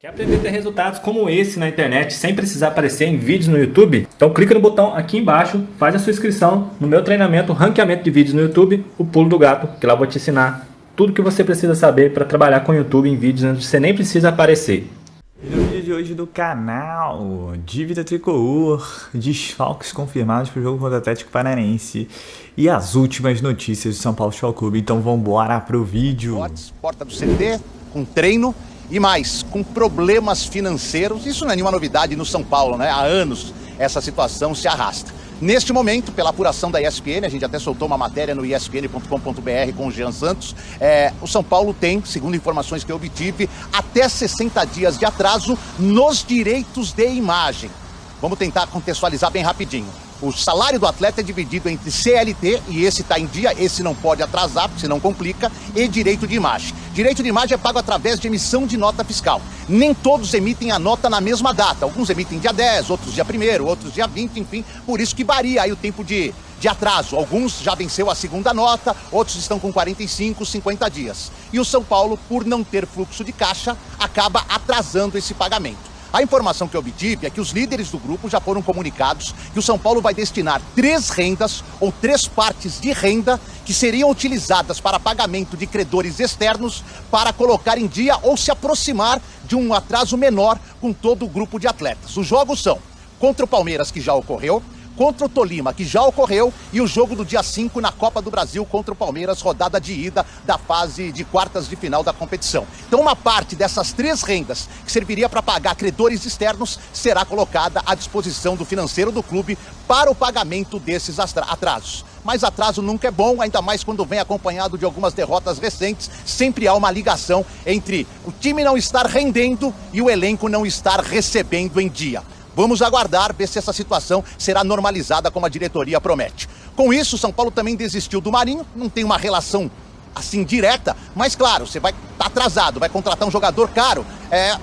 Quer aprender a ter resultados como esse na internet sem precisar aparecer em vídeos no YouTube? Então clica no botão aqui embaixo, faz a sua inscrição no meu treinamento Ranqueamento de Vídeos no YouTube, o Pulo do Gato, que lá eu vou te ensinar tudo que você precisa saber para trabalhar com o YouTube em vídeos onde você nem precisa aparecer. E no vídeo de hoje do canal, dívida tricolor, desfalques confirmados para o jogo contra o Atlético Paranaense e as últimas notícias do São Paulo Futebol Clube. Então vambora pro vídeo. Porta do CT, com treino e mais, com problemas financeiros. Isso não é nenhuma novidade no São Paulo, né? Há anos essa situação se arrasta. Neste momento, pela apuração da ESPN, a gente até soltou uma matéria no espn.com.br com o Jean Santos, o São Paulo tem, segundo informações que eu obtive, até 60 dias de atraso nos direitos de imagem. Vamos tentar contextualizar bem rapidinho. O salário do atleta é dividido entre CLT, e esse está em dia, esse não pode atrasar, porque senão complica, e direito de imagem. Direito de imagem é pago através de emissão de nota fiscal. Nem todos emitem a nota na mesma data. Alguns emitem dia 10, outros dia 1º, outros dia 20, enfim. Por isso que varia aí o tempo de atraso. Alguns já venceu a segunda nota, outros estão com 45, 50 dias. E o São Paulo, por não ter fluxo de caixa, acaba atrasando esse pagamento. A informação que eu obtive é que os líderes do grupo já foram comunicados que o São Paulo vai destinar 3 rendas ou 3 partes de renda que seriam utilizadas para pagamento de credores externos para colocar em dia ou se aproximar de um atraso menor com todo o grupo de atletas. Os jogos são contra o Palmeiras, que já ocorreu, contra o Tolima, que já ocorreu, e o jogo do dia 5 na Copa do Brasil contra o Palmeiras, rodada de ida da fase de quartas de final da competição. Então uma parte dessas 3 rendas que serviria para pagar credores externos será colocada à disposição do financeiro do clube para o pagamento desses atrasos. Mas atraso nunca é bom, ainda mais quando vem acompanhado de algumas derrotas recentes. Sempre há uma ligação entre o time não estar rendendo e o elenco não estar recebendo em dia. Vamos aguardar, ver se essa situação será normalizada como a diretoria promete. Com isso, o São Paulo também desistiu do Marinho, não tem uma relação assim direta, mas claro, você vai estar atrasado, vai contratar um jogador caro.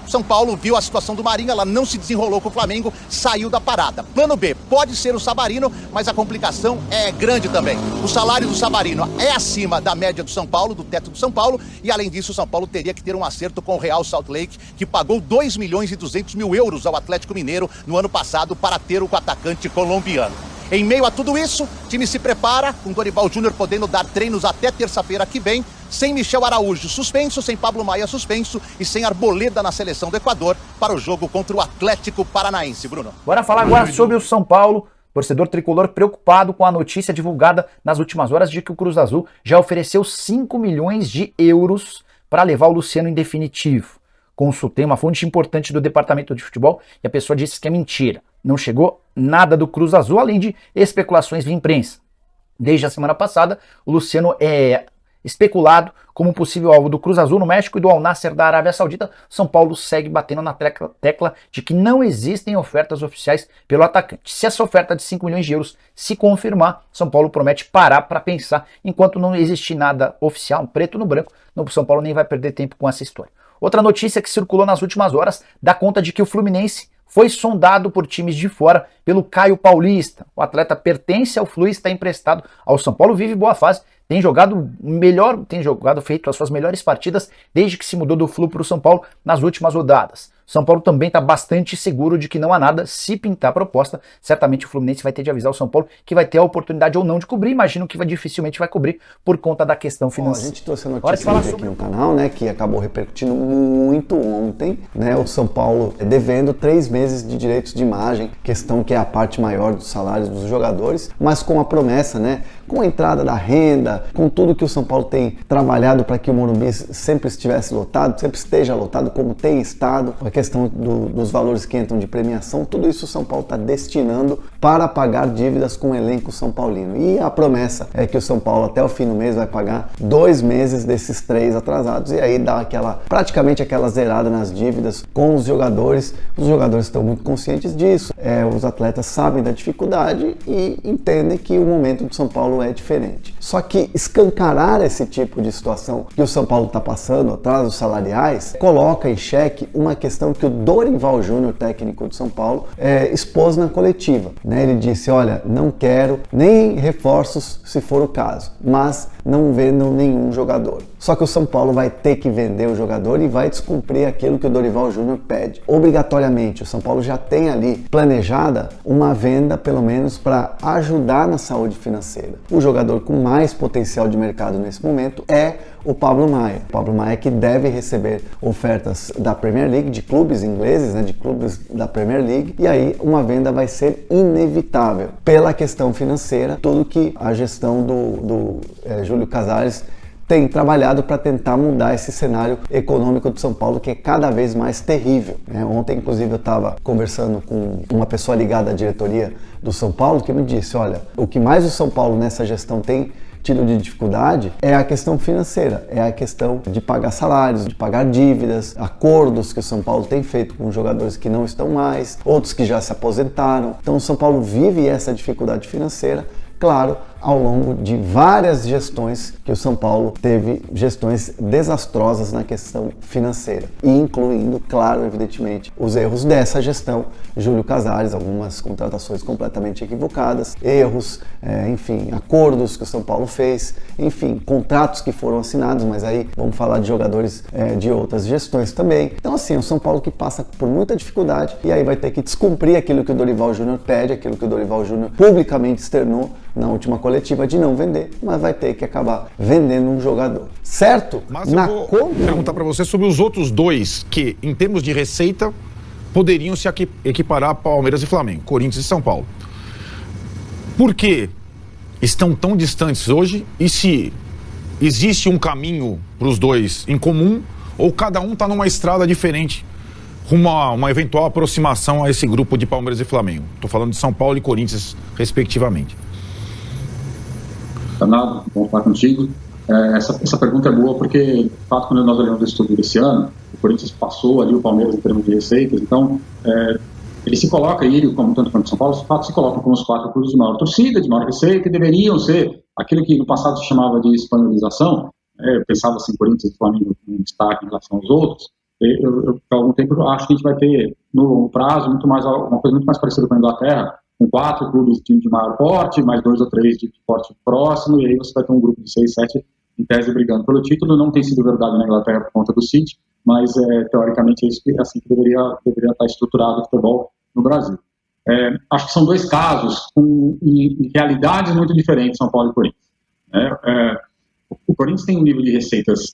São Paulo viu a situação do Marinho, ela não se desenrolou com o Flamengo, saiu da parada. Plano B, pode ser o Savarino, mas a complicação é grande também. O salário do Savarino é acima da média do São Paulo, do teto do São Paulo, e além disso o São Paulo teria que ter um acerto com o Real Salt Lake, que pagou 2 milhões e 200 mil euros ao Atlético Mineiro no ano passado para ter o atacante colombiano. Em meio a tudo isso, o time se prepara, com Dorival Júnior podendo dar treinos até terça-feira que vem, sem Michel Araújo suspenso, sem Pablo Maia suspenso e sem Arboleda na seleção do Equador para o jogo contra o Atlético Paranaense. Bruno. Bora falar agora sobre o São Paulo. Torcedor tricolor preocupado com a notícia divulgada nas últimas horas de que o Cruz Azul já ofereceu 5 milhões de euros para levar o Luciano em definitivo. Consultei uma fonte importante do departamento de futebol e a pessoa disse que é mentira. Não chegou nada do Cruz Azul, além de especulações via imprensa. Desde a semana passada, o Luciano é especulado como possível alvo do Cruz Azul no México e do Al Nassr da Arábia Saudita. São Paulo segue batendo na tecla de que não existem ofertas oficiais pelo atacante. Se essa oferta de 5 milhões de euros se confirmar, São Paulo promete parar para pensar. Enquanto não existir nada oficial, preto no branco, o São Paulo nem vai perder tempo com essa história. Outra notícia que circulou nas últimas horas dá conta de que o Fluminense foi sondado por times de fora pelo Caio Paulista. O atleta pertence ao Flu e está emprestado ao São Paulo, vive boa fase, tem feito as suas melhores partidas desde que se mudou do Flu para o São Paulo nas últimas rodadas. São Paulo também está bastante seguro de que não há nada se pintar a proposta. Certamente o Fluminense vai ter de avisar o São Paulo que vai ter a oportunidade ou não de cobrir. Imagino que dificilmente vai cobrir por conta da questão financeira. A gente trouxe a notícia aqui no canal, né, que acabou repercutindo muito ontem, né, o São Paulo devendo 3 meses de direitos de imagem, questão que é a parte maior dos salários dos jogadores, mas com a promessa, né, com a entrada da renda, com tudo que o São Paulo tem trabalhado para que o Morumbi sempre estivesse lotado, sempre esteja lotado como tem estado, a questão dos valores que entram de premiação, tudo isso o São Paulo está destinando para pagar dívidas com o elenco são paulino. E a promessa é que o São Paulo até o fim do mês vai pagar 2 meses desses 3 atrasados e aí dá praticamente aquela zerada nas dívidas com os jogadores. Os jogadores estão muito conscientes disso, os atletas sabem da dificuldade e entendem que o momento do São Paulo é diferente. Só que escancarar esse tipo de situação que o São Paulo está passando, atrasos salariais, coloca em xeque uma questão que o Dorival Júnior, técnico de São Paulo, expôs na coletiva. Né? Ele disse, olha, não quero nem reforços se for o caso, mas não vendo nenhum jogador. Só que o São Paulo vai ter que vender o jogador e vai descumprir aquilo que o Dorival Júnior pede. Obrigatoriamente, o São Paulo já tem ali planejada uma venda, pelo menos, para ajudar na saúde financeira. O jogador com mais potencial de mercado nesse momento é o Pablo Maia. O Pablo Maia que deve receber ofertas da Premier League, de clubes ingleses, de clubes da Premier League, e aí uma venda vai ser inevitável pela questão financeira, tudo que a gestão do Júlio Casares tem trabalhado para tentar mudar esse cenário econômico do São Paulo, que é cada vez mais terrível. Ontem, inclusive, eu estava conversando com uma pessoa ligada à diretoria do São Paulo que me disse, olha, o que mais o São Paulo nessa gestão tem tido de dificuldade é a questão financeira, é a questão de pagar salários, de pagar dívidas, acordos que o São Paulo tem feito com jogadores que não estão mais, outros que já se aposentaram. Então o São Paulo vive essa dificuldade financeira, claro, ao longo de várias gestões que o São Paulo teve, gestões desastrosas na questão financeira, e incluindo, claro, evidentemente, os erros dessa gestão, Júlio Casares, algumas contratações completamente equivocadas, erros, enfim, acordos que o São Paulo fez, enfim, contratos que foram assinados, mas aí vamos falar de jogadores de outras gestões também. Então, assim, o São Paulo que passa por muita dificuldade e aí vai ter que descumprir aquilo que o Dorival Júnior pede, aquilo que o Dorival Júnior publicamente externou na última coletiva de não vender, mas vai ter que acabar vendendo um jogador, certo? Mas eu vou perguntar para você sobre os outros dois que, em termos de receita, poderiam se equiparar a Palmeiras e Flamengo, Corinthians e São Paulo. Por que estão tão distantes hoje e se existe um caminho para os dois em comum ou cada um está numa estrada diferente rumo a uma eventual aproximação a esse grupo de Palmeiras e Flamengo? Estou falando de São Paulo e Corinthians, respectivamente. Fernando, bom falar contigo. Essa pergunta é boa porque, de fato, quando nós olhamos o estudo desse ano, o Corinthians passou ali o Palmeiras em termos de receitas, então ele se coloca, e ele, como tanto quanto São Paulo, de fato se colocam como os 4 clubes de maior torcida, de maior receita, e deveriam ser aquilo que no passado se chamava de espanholização. Eu pensava assim, Corinthians e Flamengo em destaque em relação aos outros. Há algum tempo eu acho que a gente vai ter, no longo prazo, uma coisa muito mais parecida com a Inglaterra, com 4 clubes de time de maior porte, mais 2 ou 3 de porte próximo, e aí você vai ter um grupo de 6, 7 em tese brigando pelo título. Não tem sido verdade na Inglaterra por conta do City, mas teoricamente é assim que deveria estar estruturado o futebol no Brasil. Acho que são 2 casos em realidades muito diferentes, São Paulo e Corinthians. O Corinthians tem um nível de receitas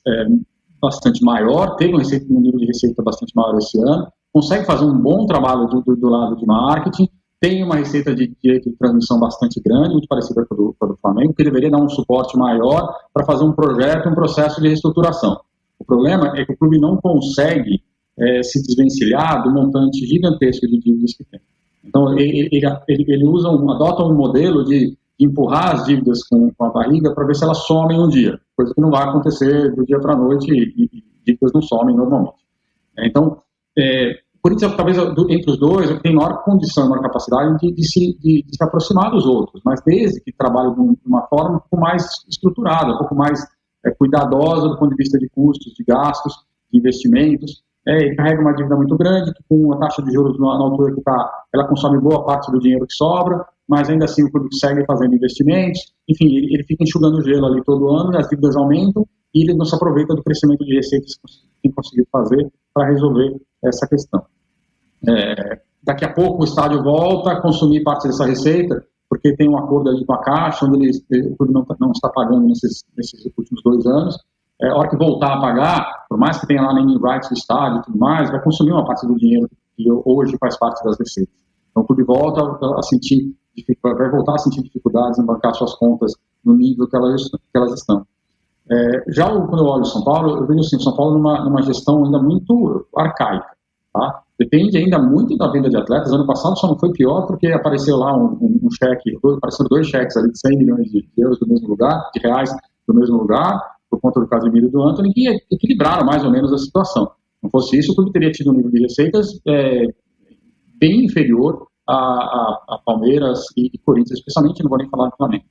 bastante maior, teve um nível de receita bastante maior esse ano, consegue fazer um bom trabalho do lado de marketing, tem uma receita de direito de transmissão bastante grande, muito parecida com a do Flamengo, que deveria dar um suporte maior para fazer um projeto, um processo de reestruturação. O problema é que o clube não consegue se desvencilhar do montante gigantesco de dívidas que tem. Então, ele adota um modelo de empurrar as dívidas com a barriga para ver se elas somem um dia, coisa que não vai acontecer do dia para a noite e dívidas não somem normalmente. Então, o Corinthians, talvez, entre os dois, tem maior condição, maior capacidade de se aproximar dos outros, mas desde que trabalhe de uma forma um pouco mais estruturada, um pouco mais cuidadosa do ponto de vista de custos, de gastos, de investimentos. Ele carrega uma dívida muito grande, que com a taxa de juros na altura que está, ela consome boa parte do dinheiro que sobra, mas ainda assim o clube segue fazendo investimentos. Enfim, ele fica enxugando gelo ali todo ano, as dívidas aumentam e ele não se aproveita do crescimento de receitas que tem conseguido fazer para resolver essa questão. Daqui a pouco o estádio volta a consumir parte dessa receita, porque tem um acordo ali com a Caixa, onde o clube não está pagando nesses últimos 2 anos. A hora que voltar a pagar, por mais que tenha lá naming rights do estádio e tudo mais, vai consumir uma parte do dinheiro que hoje faz parte das receitas. Então o clube vai voltar a sentir dificuldades em bancar suas contas no nível que elas estão. Quando eu olho o São Paulo, eu vejo assim, o São Paulo numa gestão ainda muito arcaica. Tá? Depende ainda muito da venda de atletas. Ano passado só não foi pior porque apareceu lá um cheque, apareceram 2 cheques ali de 100 milhões de euros do mesmo lugar, de reais do mesmo lugar, por conta do Casemiro e do Antony, que equilibraram mais ou menos a situação. Não fosse isso, o clube teria tido um nível de receitas bem inferior a Palmeiras e Corinthians, especialmente, não vou nem falar do Flamengo.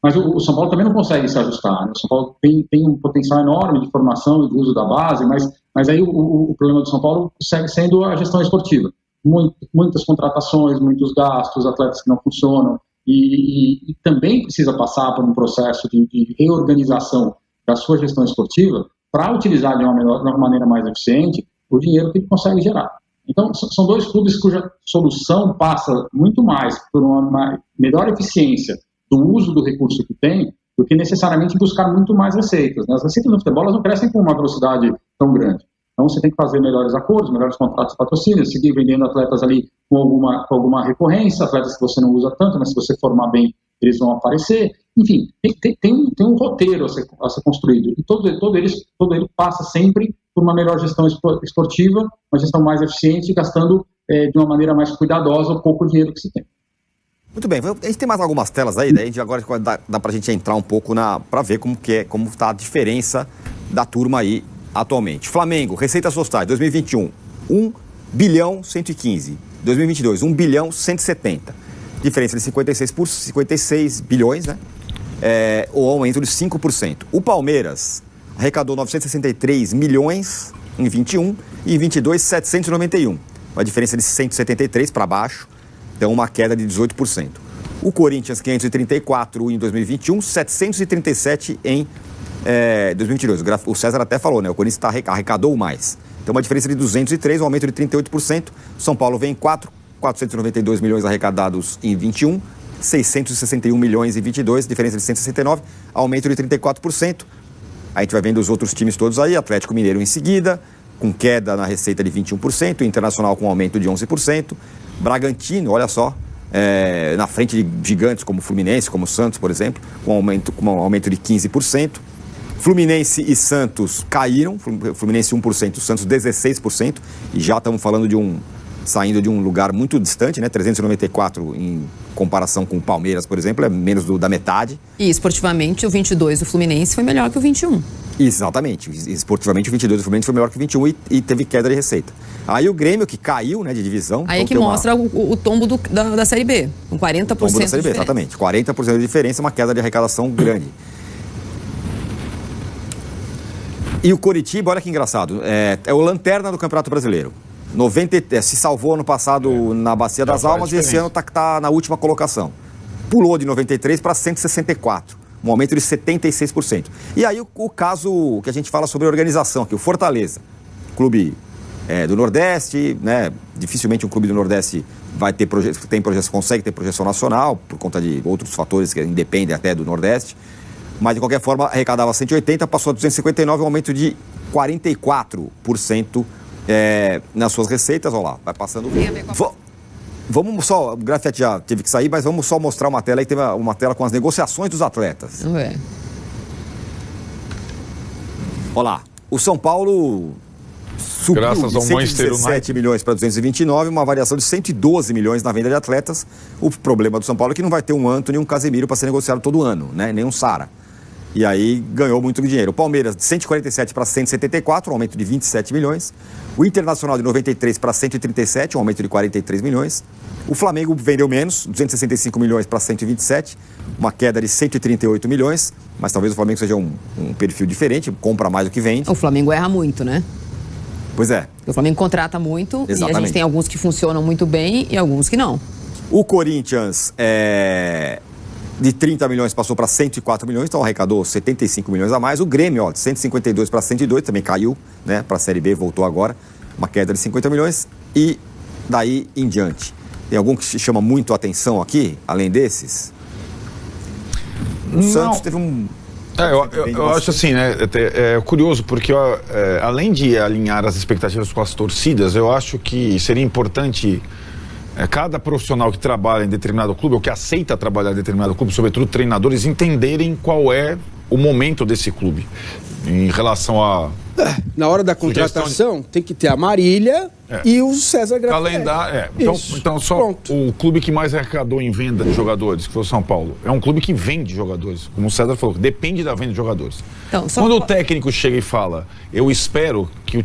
Mas o São Paulo também não consegue se ajustar. Né? O São Paulo tem um potencial enorme de formação e de uso da base, mas aí o problema do São Paulo segue sendo a gestão esportiva. Muitas contratações, muitos gastos, atletas que não funcionam, e também precisa passar por um processo de reorganização da sua gestão esportiva para utilizar de uma maneira mais eficiente o dinheiro que ele consegue gerar. Então, são dois clubes cuja solução passa muito mais por uma melhor eficiência do uso do recurso que tem do que necessariamente buscar muito mais receitas, né? As receitas no futebol elas não crescem com uma velocidade tão grande. Então, você tem que fazer melhores acordos, melhores contratos de patrocínio, seguir vendendo atletas ali com alguma recorrência, atletas que você não usa tanto, mas se você formar bem, eles vão aparecer. Enfim, tem um roteiro a ser construído. E todo ele passa sempre por uma melhor gestão esportiva, uma gestão mais eficiente, gastando de uma maneira mais cuidadosa o pouco dinheiro que se tem. Muito bem, a gente tem mais algumas telas aí, daí agora dá pra gente entrar um pouco para ver como está a diferença da turma aí atualmente. Flamengo, receitas totais, 2021, 1 bilhão 115. 2022, 1 bilhão 170. Diferença de 56 bilhões, né? Ou aumento de 5%. O Palmeiras arrecadou 963 milhões em 21 e em 22, 791. Uma diferença de 173 para baixo, então uma queda de 18%. O Corinthians, 534 em 2021, 737 em 2022. O César até falou, né? O Corinthians arrecadou mais. Então uma diferença de 203, um aumento de 38%. São Paulo vem em 492 milhões arrecadados em 21, 661 milhões em 22, diferença de 169, aumento de 34%. A gente vai vendo os outros times todos aí, Atlético Mineiro em seguida, com queda na receita de 21%, Internacional com aumento de 11%, Bragantino, olha só, na frente de gigantes como Fluminense, como Santos, por exemplo, com um aumento de 15%. Fluminense e Santos caíram, Fluminense 1%, Santos 16%, e já estamos falando saindo de um lugar muito distante, né? 394 em comparação com o Palmeiras, por exemplo, é menos da metade. E esportivamente o 22 do Fluminense foi melhor que o 21. Exatamente, esportivamente o 22 do Fluminense foi melhor que o 21 e teve queda de receita. Aí o Grêmio, que caiu, né, de divisão... Aí é que mostra o tombo da Série B, com 40% o tombo da Série B, exatamente, 40% de diferença, uma queda de arrecadação grande. E o Coritiba, olha que engraçado, é o lanterna do Campeonato Brasileiro. Se salvou ano passado na Bacia das Almas e esse ano está na última colocação. Pulou de 93 para 164, um aumento de 76%. E aí o caso que a gente fala sobre a organização aqui, o Fortaleza, clube do Nordeste, né? Dificilmente um clube do Nordeste vai ter consegue ter projeção nacional, por conta de outros fatores que independem até do Nordeste. Mas, de qualquer forma, arrecadava 180, passou a 259, um aumento de 44% nas suas receitas. Olha lá, vai passando. Vamos só, o Grafete já teve que sair, mas vamos só mostrar uma tela aí, teve uma tela com as negociações dos atletas. Vamos ver. Olha lá, o São Paulo subiu de 117 milhões para 229, uma variação de 112 milhões na venda de atletas. O problema do São Paulo é que não vai ter um Antony e um Casemiro para ser negociado todo ano, né? Nem um Sara. E aí ganhou muito dinheiro. O Palmeiras de 147 para 174, um aumento de 27 milhões. O Internacional de 93 para 137, um aumento de 43 milhões. O Flamengo vendeu menos, 265 milhões para 127, uma queda de 138 milhões. Mas talvez o Flamengo seja um perfil diferente, compra mais do que vende. O Flamengo erra muito, né? Pois é. O Flamengo contrata muito. Exatamente. E a gente tem alguns que funcionam muito bem e alguns que não. O Corinthians de 30 milhões passou para 104 milhões, então arrecadou 75 milhões a mais. O Grêmio, de 152 para 102, também caiu, né, para a Série B, voltou agora, uma queda de 50 milhões. E daí em diante. Tem algum que chama muito a atenção aqui, além desses? O Santos teve um... Eu acho assim, né, é curioso, porque além de alinhar as expectativas com as torcidas, eu acho que seria importante cada profissional que trabalha em determinado clube, ou que aceita trabalhar em determinado clube, sobretudo treinadores, entenderem qual é o momento desse clube em relação a... Na hora da contratação, tem que ter a Marília e o César Grafieri. Calendário, então só pronto. O clube que mais arrecadou em venda de jogadores, que foi o São Paulo, é um clube que vende jogadores, como o César falou, depende da venda de jogadores. Então, quando o técnico chega e fala, eu espero que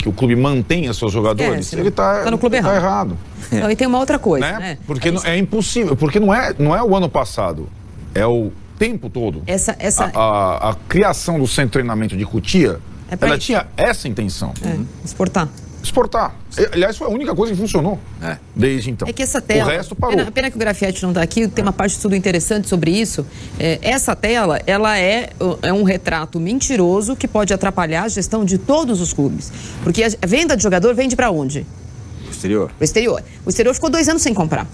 o clube mantenha seus jogadores, ele está no clube errado. Então, e tem uma outra coisa, né? Porque é impossível, porque não é o ano passado, é o tempo todo. A criação do centro de treinamento de Cotia, ela tinha essa intenção. Exportar. exportar. Aliás, foi a única coisa que funcionou desde então. É que essa tela... O resto parou. Pena que o Grafietti não está aqui, tem uma parte de estudo interessante sobre isso. Essa tela, ela é um retrato mentiroso que pode atrapalhar a gestão de todos os clubes. Porque a venda de jogador vende para onde? O exterior. O exterior. O exterior ficou 2 anos sem comprar.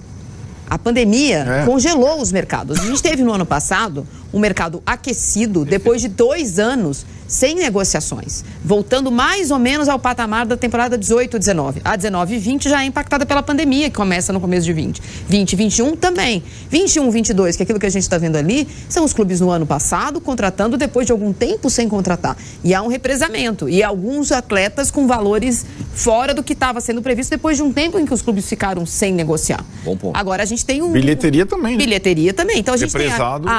A pandemia congelou os mercados. A gente teve no ano passado um mercado aquecido depois de 2 anos sem negociações, voltando mais ou menos ao patamar da temporada 18-19. A 19-20 já é impactada pela pandemia, que começa no começo de 20. 20-21 também. 21-22, que é aquilo que a gente está vendo ali, são os clubes no ano passado contratando depois de algum tempo sem contratar. E há um represamento. E alguns atletas com valores fora do que estava sendo previsto depois de um tempo em que os clubes ficaram sem negociar. Bom ponto. Agora a gente tem um... Bilheteria também, né? Bilheteria também. Então a gente tem Represado.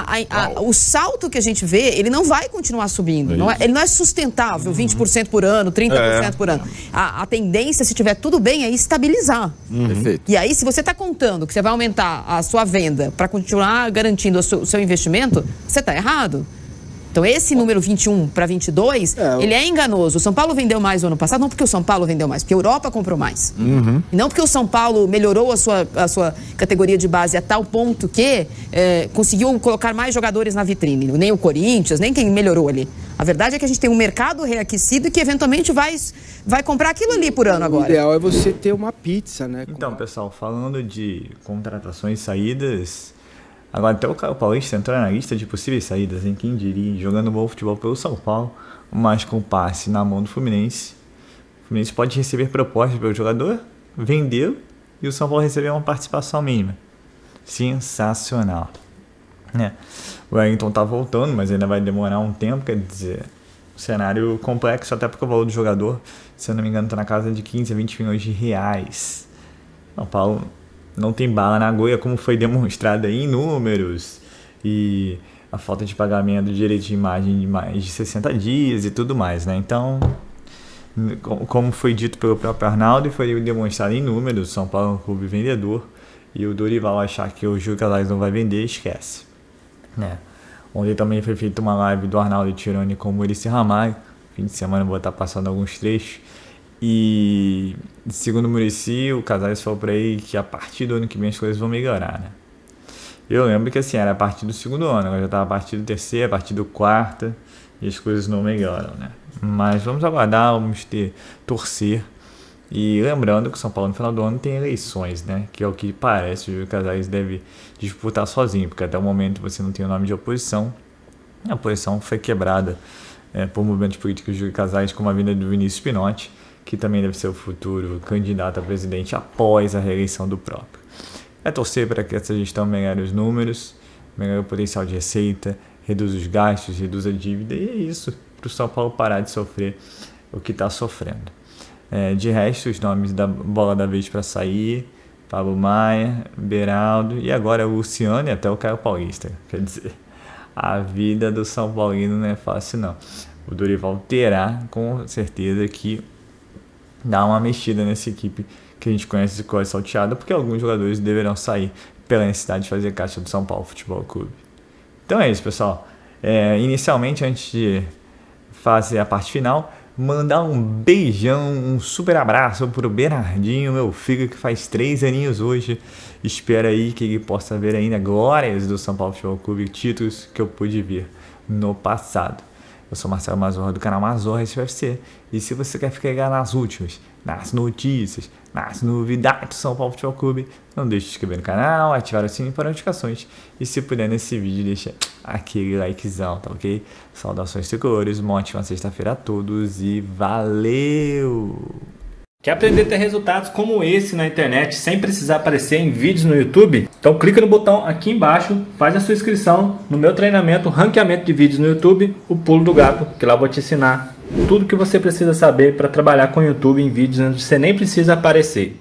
o salto que a gente vê, ele não vai continuar subindo. Ele não é sustentável, 20% por ano, 30% por ano. A tendência, se tiver tudo bem, é estabilizar. Perfeito. E aí, se você está contando que você vai aumentar a sua venda para continuar garantindo o seu investimento, você está errado. Então, esse número 21 para 22, ele é enganoso. O São Paulo vendeu mais no ano passado, não porque o São Paulo vendeu mais, porque a Europa comprou mais. E não porque o São Paulo melhorou a sua categoria de base a tal ponto que conseguiu colocar mais jogadores na vitrine. Nem o Corinthians, nem quem melhorou ali. A verdade é que a gente tem um mercado reaquecido e que eventualmente vai comprar aquilo ali por ano agora. O ideal é você ter uma pizza, né? Então, pessoal, falando de contratações e saídas, agora até o Caio Paulista entrou na lista de possíveis saídas, hein? Quem diria, jogando bom futebol pelo São Paulo, mas com passe na mão do Fluminense. O Fluminense pode receber propostas pelo jogador, vendeu e o São Paulo receber uma participação mínima. Sensacional. O Wellington tá voltando, mas ainda vai demorar um tempo, quer dizer, cenário complexo, até porque o valor do jogador, se eu não me engano, tá na casa de 15 a 20 milhões de reais. São Paulo não tem bala na agulha, como foi demonstrado aí em números, e a falta de pagamento de direito de imagem de mais de 60 dias e tudo mais, né? Então, como foi dito pelo próprio Arnaldo e foi demonstrado em números, São Paulo é um clube vendedor, e o Dorival achar que o Júlio Casares não vai vender, esquece. Ontem também foi feita uma live do Arnaldo Tironi com o Muricy Ramalho. Fim de semana eu vou estar passando alguns trechos. E segundo o Muricy, o Casares falou para ele que a partir do ano que vem as coisas vão melhorar, né? Eu lembro que assim, era a partir do segundo ano, agora já estava a partir do terceiro, a partir do quarto, e as coisas não melhoram, né? Mas vamos aguardar, vamos torcer. E lembrando que o São Paulo no final do ano tem eleições, né? Que é o que parece, o Júlio Casares deve disputar sozinho, porque até o momento você não tem o nome de oposição. A oposição foi quebrada por movimentos políticos de Júlio Casares, como a vinda do Vinícius Pinotti, que também deve ser o futuro candidato a presidente após a reeleição do próprio. É torcer para que essa gestão melhore os números, melhore o potencial de receita, reduza os gastos, reduza a dívida, e é isso, para o São Paulo parar de sofrer o que está sofrendo. De resto, os nomes da bola da vez para sair: Pablo Maia, Beraldo e agora o Luciano e até o Caio Paulista. Quer dizer, a vida do São Paulino não é fácil, não. O Dorival terá, com certeza, que dar uma mexida nessa equipe que a gente conhece de cor salteada, porque alguns jogadores deverão sair pela necessidade de fazer caixa do São Paulo Futebol Clube. Então é isso, pessoal. Inicialmente, antes de fazer a parte final, mandar um beijão, um super abraço pro Bernardinho, meu filho, que faz 3 aninhos hoje. Espero aí que ele possa ver ainda glórias do São Paulo Futebol Clube, títulos que eu pude ver no passado. Eu sou Marcelo Mazorra do canal Mazorra SFC, e se você quer ficar ligado nas últimas, nas notícias, nas novidades do São Paulo Futebol Clube, não deixe de se inscrever no canal, ativar o sininho para notificações, e se puder nesse vídeo deixa aquele likezão, tá ok? Saudações tricolores, uma ótima sexta-feira a todos e valeu! Quer aprender a ter resultados como esse na internet sem precisar aparecer em vídeos no YouTube? Então clica no botão aqui embaixo, faz a sua inscrição no meu treinamento Ranqueamento de Vídeos no YouTube, o Pulo do Gato, que lá eu vou te ensinar tudo que você precisa saber para trabalhar com o YouTube em vídeos onde você nem precisa aparecer.